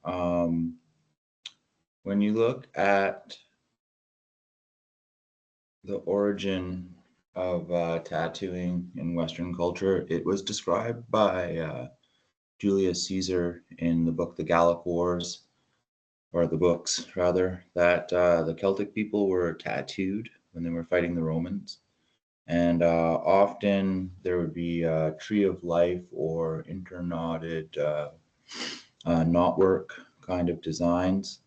When you look at the origin of tattooing in Western culture, it was described by Julius Caesar in the book The Gallic Wars, or the books rather, that the Celtic people were tattooed when they were fighting the Romans. And often there would be a tree of life or interknotted knotwork kind of designs.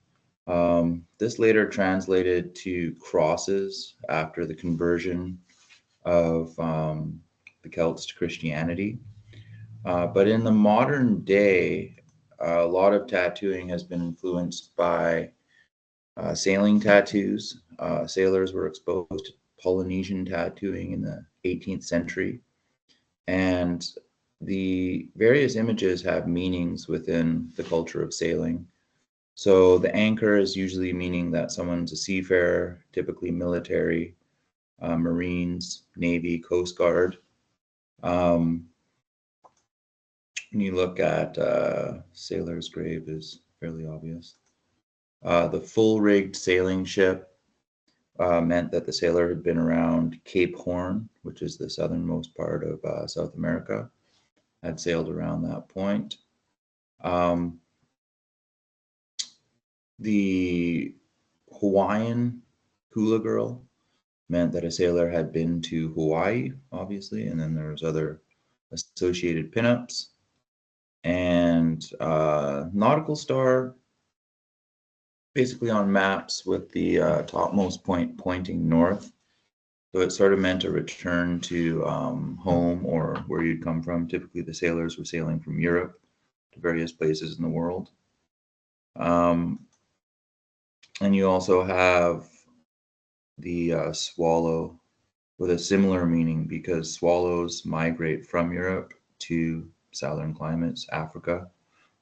This later translated to crosses after the conversion of the Celts to Christianity. But in the modern day, a lot of tattooing has been influenced by sailing tattoos. Sailors were exposed to Polynesian tattooing in the 18th century. And the various images have meanings within the culture of sailing. So the anchor is usually meaning that someone's a seafarer, typically military, Marines, Navy, Coast Guard. When you look at sailor's grave is fairly obvious. The full-rigged sailing ship meant that the sailor had been around Cape Horn, which is the southernmost part of South America, had sailed around that point. The Hawaiian hula girl meant that a sailor had been to Hawaii, obviously, and then there's other associated pinups. And nautical star, basically on maps with the topmost point pointing north. So it sort of meant a return to home or where you'd come from. Typically, the sailors were sailing from Europe to various places in the world. And you also have the swallow with a similar meaning because swallows migrate from Europe to southern climates, Africa,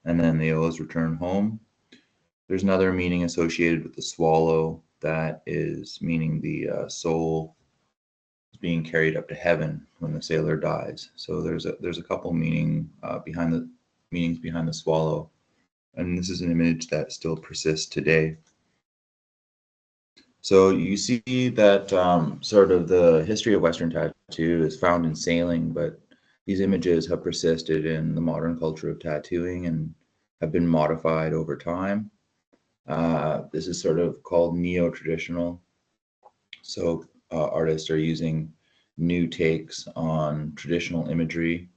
and then they always return home. There's another meaning associated with the swallow that is meaning the soul is being carried up to heaven when the sailor dies. So there's a couple meanings behind the swallow, and this is an image that still persists today. So you see that sort of the history of Western tattoo is found in sailing, but these images have persisted in the modern culture of tattooing and have been modified over time. This is sort of called neo-traditional. So artists are using new takes on traditional imagery.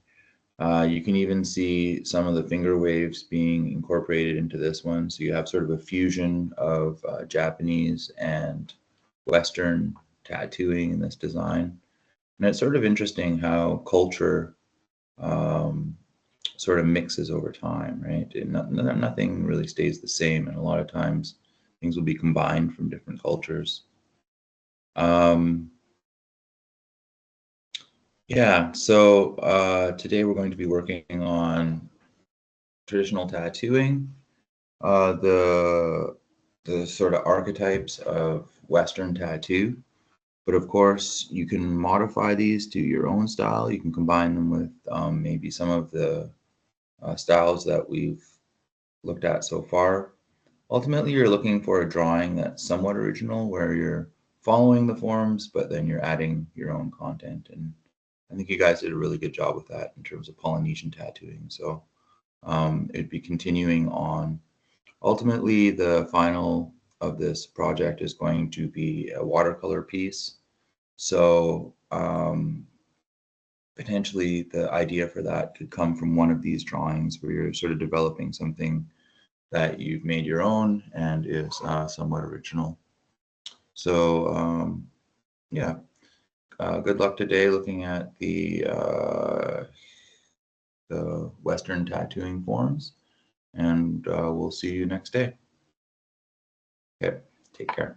You can even see some of the finger waves being incorporated into this one. So you have sort of a fusion of Japanese and Western tattooing in this design. And it's sort of interesting how culture sort of mixes over time, right? Nothing really stays the same. And a lot of times things will be combined from different cultures. Yeah, so today we're going to be working on traditional tattooing, the sort of archetypes of Western tattoo. But of course, you can modify these to your own style. You can combine them with maybe some of the styles that we've looked at so far. Ultimately, you're looking for a drawing that's somewhat original, where you're following the forms, but then you're adding your own content. And I think you guys did a really good job with that in terms of Polynesian tattooing. So it'd be continuing on. Ultimately, the final of this project is going to be a watercolor piece. So potentially the idea for that could come from one of these drawings where you're sort of developing something that you've made your own and is somewhat original. So yeah, good luck today looking at the Western tattooing forms, and we'll see you next day. Okay, take care.